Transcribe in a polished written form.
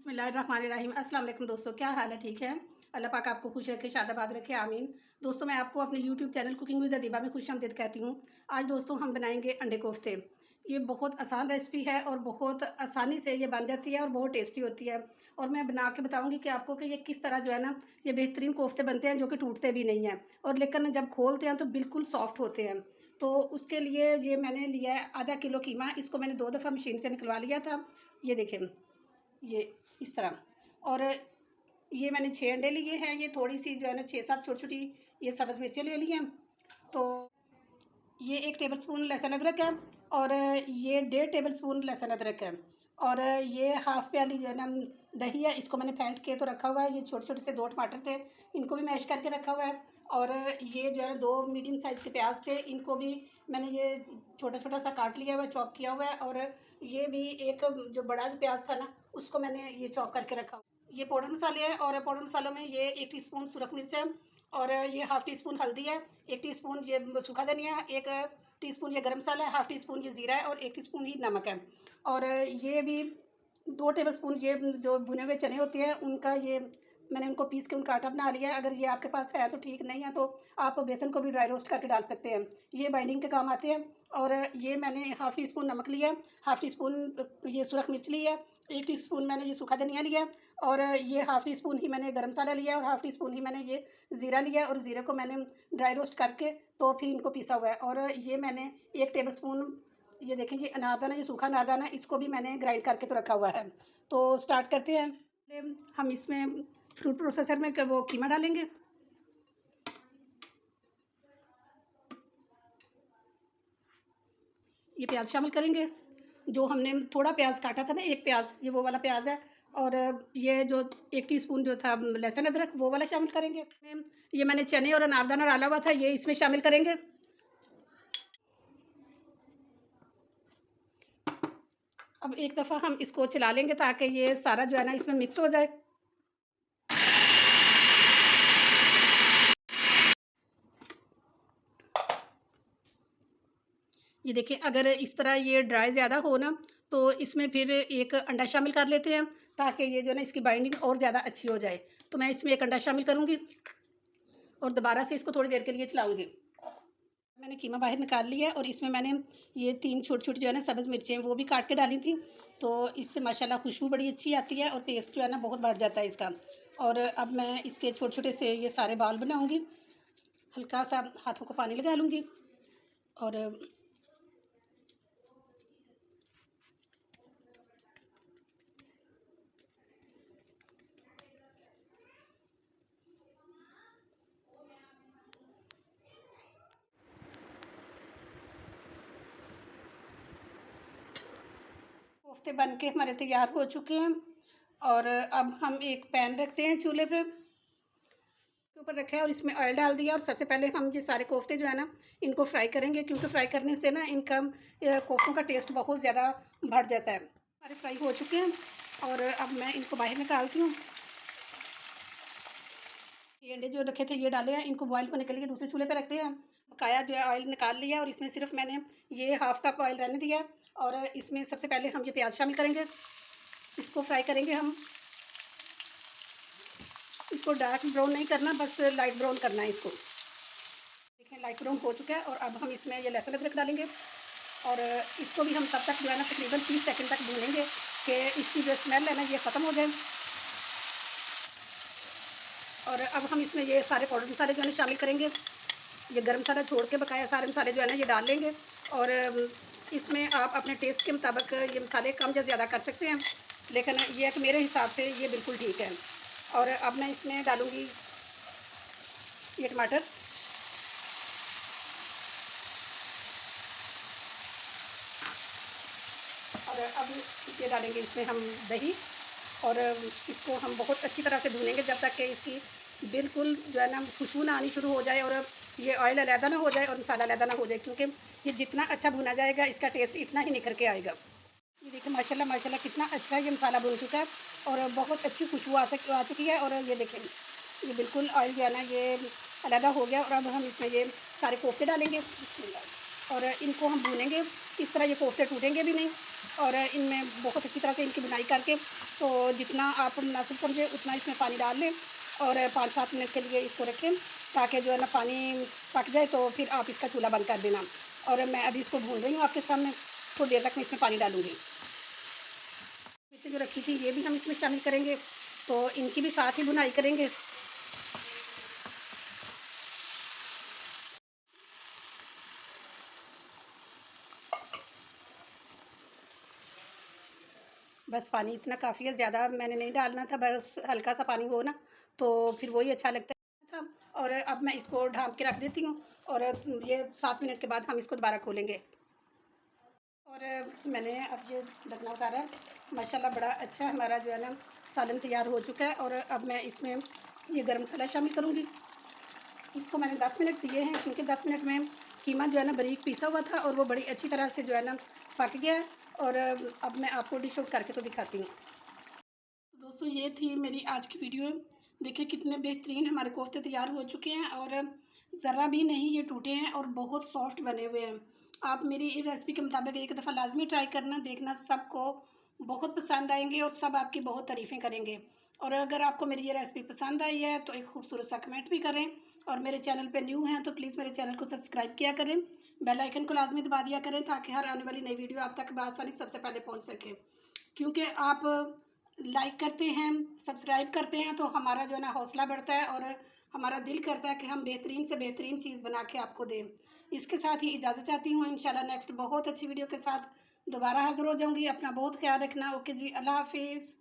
बिस्मिल्लाहिर्रहमानिर्रहीम। अस्सलाम वालेकुम दोस्तों, क्या हाल है? ठीक है? अल्लाह पाक आपको खुश रखे, शादाबाद रखे, आमीन। दोस्तों, मैं आपको अपने YouTube channel cooking with Adiba में खुशामदीद कहती हूँ। आज दोस्तों हम बनाएंगे अंडे कोफ्ते। ये बहुत आसान रेसिपी है और बहुत आसानी से ये बन जाती है और बहुत टेस्टी होती है। और मैं बना के बताऊँगी कि आपको कि ये किस तरह जो है ना, ये बेहतरीन कोफ्ते बनते हैं जो कि टूटते भी नहीं हैं और लेकिन जब खोलते हैं तो बिल्कुल सॉफ्ट होते हैं। तो उसके लिए ये मैंने लिया है आधा किलो कीमा। इसको मैंने 2 दफ़ा मशीन से निकलवा लिया था। ये देखें, ये इस तरह। और ये मैंने 6 अंडे लिए हैं। ये थोड़ी-सी जो है ना 6-7 छोटी-छोटी ये सब्ज़ मिर्चें ले ली हैं। तो ये 1 टेबलस्पून लहसुन अदरक है और ये 1.5 टेबलस्पून लहसुन अदरक है। और ये हाफ़ प्याली जो है ना दही है, इसको मैंने फेंट के तो रखा हुआ है। ये छोटे-छोटे से 2 टमाटर थे, इनको भी मैश करके रखा हुआ है। और ये जो है ना 2 मीडियम साइज़ के प्याज थे, इनको भी मैंने ये छोटा-छोटा सा काट लिया हुआ है, चॉप किया हुआ है। और ये भी एक जो बड़ा जो प्याज था ना, उसको मैंने ये चॉप करके रखा हुआ है। ये पाउडर मसाले हैं और पाउडर मसालों में ये 1 टीस्पून सुरख मिर्च है और ये हाफ़ टी स्पून हल्दी है, 1 टीस्पून ये सूखा धनिया है, 1 टीस्पून ये गरम मसाला है, हाफ़ टी स्पून ये ज़ीरा है और 1 टीस्पून ही नमक है। और ये भी 2 टेबलस्पून ये जो भुने हुए चने होते हैं उनका ये मैंने उनको पीस के उनका आटा बना लिया है। अगर ये आपके पास है तो ठीक, नहीं है तो आप बेसन को भी ड्राई रोस्ट करके डाल सकते हैं। ये बाइंडिंग के काम आते हैं। और ये मैंने हाफ़ टी स्पून नमक लिया है, हाफ़ टी स्पून ये सुरख मिर्च ली है, 1 टीस्पून मैंने ये सूखा धनिया लिया है और ये हाफ़ टी स्पून ही मैंने गरम मसाला लिया है और हाफ़ टी स्पून ही मैंने ये ज़ीरा लिया है और ज़ीरे को मैंने ड्राई रोस्ट करके तो फिर इनको पीसा हुआ है। और ये मैंने 1 टेबलस्पून ये देखें, ये अनारदाना, ये सूखा अनारदाना, इसको भी मैंने ग्राइंड करके तो रखा हुआ है। तो स्टार्ट करते हैं। पहले हम इसमें फूड प्रोसेसर में वो कीमा डालेंगे। ये प्याज शामिल करेंगे, जो हमने थोड़ा प्याज काटा था ना, एक प्याज, ये वो वाला प्याज है। और ये जो 1 टीस्पून जो था लहसुन अदरक, वो वाला शामिल करेंगे। ये मैंने चने और अनारदाना डाला हुआ था, ये इसमें शामिल करेंगे। अब एक दफ़ा हम इसको चला लेंगे ताकि ये सारा जो है ना इसमें मिक्स हो जाए। ये देखिए, अगर इस तरह ये ड्राई ज़्यादा हो ना, तो इसमें फिर एक अंडा शामिल कर लेते हैं ताकि ये जो है ना इसकी बाइंडिंग और ज़्यादा अच्छी हो जाए। तो मैं इसमें एक अंडा शामिल करूँगी और दोबारा से इसको थोड़ी देर के लिए चलाऊँगी। मैंने कीमा बाहर निकाल लिया है और इसमें मैंने ये 3 छोटी-छोटी जो है ना सब्ज़ मिर्चें वो भी काट के डाली थी। तो इससे माशाल्लाह खुशबू बड़ी अच्छी आती है और टेस्ट जो है ना बहुत बढ़ जाता है इसका। और अब मैं इसके छोटे-छोटे से ये सारे बाल बनाऊँगी। हल्का सा हाथों को पानी लगा लूँगी और कोफ्ते बन के हमारे तैयार हो चुके हैं। और अब हम एक पैन रखते हैं चूल्हे पे, के ऊपर रखा है और इसमें ऑयल डाल दिया। और सबसे पहले हम ये सारे कोफ्ते जो है ना इनको फ्राई करेंगे, क्योंकि फ्राई करने से ना इनका कोफ्तों का टेस्ट बहुत ज़्यादा बढ़ जाता है। सारे फ्राई हो चुके हैं और अब मैं इनको बाहर निकालती हूँ। ये अंडे जो रखे थे ये डाले हैं, इनको बॉयल होने के लिए दूसरे चूल्हे पे रखते हैं। बकाया जो है ऑयल निकाल लिया और इसमें सिर्फ मैंने ये हाफ़ कप ऑयल रहने दिया है। और इसमें सबसे पहले हम ये प्याज शामिल करेंगे, इसको फ्राई करेंगे हम। इसको डार्क ब्राउन नहीं करना, बस लाइट ब्राउन करना है इसको। देखें, लाइट ब्राउन हो चुका है और अब हम इसमें ये लहसुन अदरक डालेंगे। और इसको भी हम तब तक जो है ना तकरीबन 30 सेकंड तक भूनेंगे कि इसकी जो स्मेल है ना ये ख़त्म हो जाए। और अब हम इसमें ये सारे पाउडर मसाले जो है ना शामिल करेंगे। ये गरम मसाला छोड़ के बकाया सारे मसाले जो है ना ये डाल लेंगे। और इसमें आप अपने टेस्ट के मुताबिक ये मसाले कम या ज़्यादा कर सकते हैं, लेकिन ये है कि मेरे हिसाब से ये बिल्कुल ठीक है। और अब मैं इसमें डालूँगी ये टमाटर। और अब ये डालेंगे इसमें हम दही। और इसको हम बहुत अच्छी तरह से भूनेंगे जब तक कि इसकी बिल्कुल जो है ना खुशबू ना आनी शुरू हो जाए और ये ऑयल अलहदा ना हो जाए और मसाला अलहदा ना हो जाए, क्योंकि ये जितना अच्छा भुना जाएगा इसका टेस्ट इतना ही निखर के आएगा। ये देखिए, माशाल्लाह माशाल्लाह कितना अच्छा ये मसाला भुन चुका है और बहुत अच्छी खुशबू आ चुकी है। और ये देखें, ये बिल्कुल ऑयल जो है ना ये अलहदा हो गया। और अब हम इसमें ये सारे कोफ्ते डालेंगे। बिस्मिल्लाह। और इनको हम भूनेंगे। इस तरह ये कोफ्ते टूटेंगे भी नहीं और इनमें बहुत अच्छी तरह से इनकी बुनाई करके, तो जितना आप मुनासिब समझे उतना इसमें पानी डाल लें और 5-7 मिनट के लिए इसको रखें, ताकि जो है ना पानी पक जाए तो फिर आप इसका चूल्हा बंद कर देना। और मैं अभी इसको भून रही हूँ आपके सामने, थोड़ी देर तक मैं इसमें पानी डालूँगी। मिर्ची जो रखी थी ये भी हम इसमें शामिल करेंगे, तो इनकी भी साथ ही बुनाई करेंगे। बस पानी इतना काफ़ी है, ज़्यादा मैंने नहीं डालना था, बस हल्का सा पानी हो ना तो फिर वही अच्छा लगता था। और अब मैं इसको ढाँप के रख देती हूँ और ये 7 मिनट के बाद हम इसको दोबारा खोलेंगे। और मैंने अब ये ढकना उतारा है। माशाल्लाह बड़ा अच्छा हमारा जो है ना सालन तैयार हो चुका है। और अब मैं इसमें ये गरम मसाला शामिल करूँगी। इसको मैंने 10 मिनट दिए हैं, क्योंकि 10 मिनट में कीमा जो है ना बारीक पीसा हुआ था और वो बड़ी अच्छी तरह से जो है ना पक गया है। और अब मैं आपको डिश आउट करके तो दिखाती हूँ। दोस्तों ये थी मेरी आज की वीडियो। देखिए कितने बेहतरीन हमारे कोफ्ते तैयार हो चुके हैं और ज़रा भी नहीं ये टूटे हैं और बहुत सॉफ्ट बने हुए हैं। आप मेरी रेसिपी के मुताबिक एक दफ़ा लाजमी ट्राई करना, देखना सबको बहुत पसंद आएंगे और सब आपकी बहुत तारीफ़ें करेंगे। और अगर आपको मेरी ये रेसिपी पसंद आई है तो एक खूबसूरत सा कमेंट भी करें। और मेरे चैनल पर न्यू हैं तो प्लीज़ मेरे चैनल को सब्सक्राइब किया करें, बेल आइकन को लाजमी दबा दिया करें, ताकि हर आने वाली नई वीडियो आप तक बआसानी सबसे पहले पहुँच सके। क्योंकि आप लाइक करते हैं, सब्सक्राइब करते हैं तो हमारा जो है ना हौसला बढ़ता है और हमारा दिल करता है कि हम बेहतरीन से बेहतरीन चीज़ बना के आपको दें। इसके साथ ही इजाज़त चाहती हूँ। इंशाल्लाह नेक्स्ट बहुत अच्छी वीडियो के साथ दोबारा हाज़िर हो जाऊँगी। अपना बहुत ख्याल रखना। ओके जी, अल्लाह हाफ़िज़।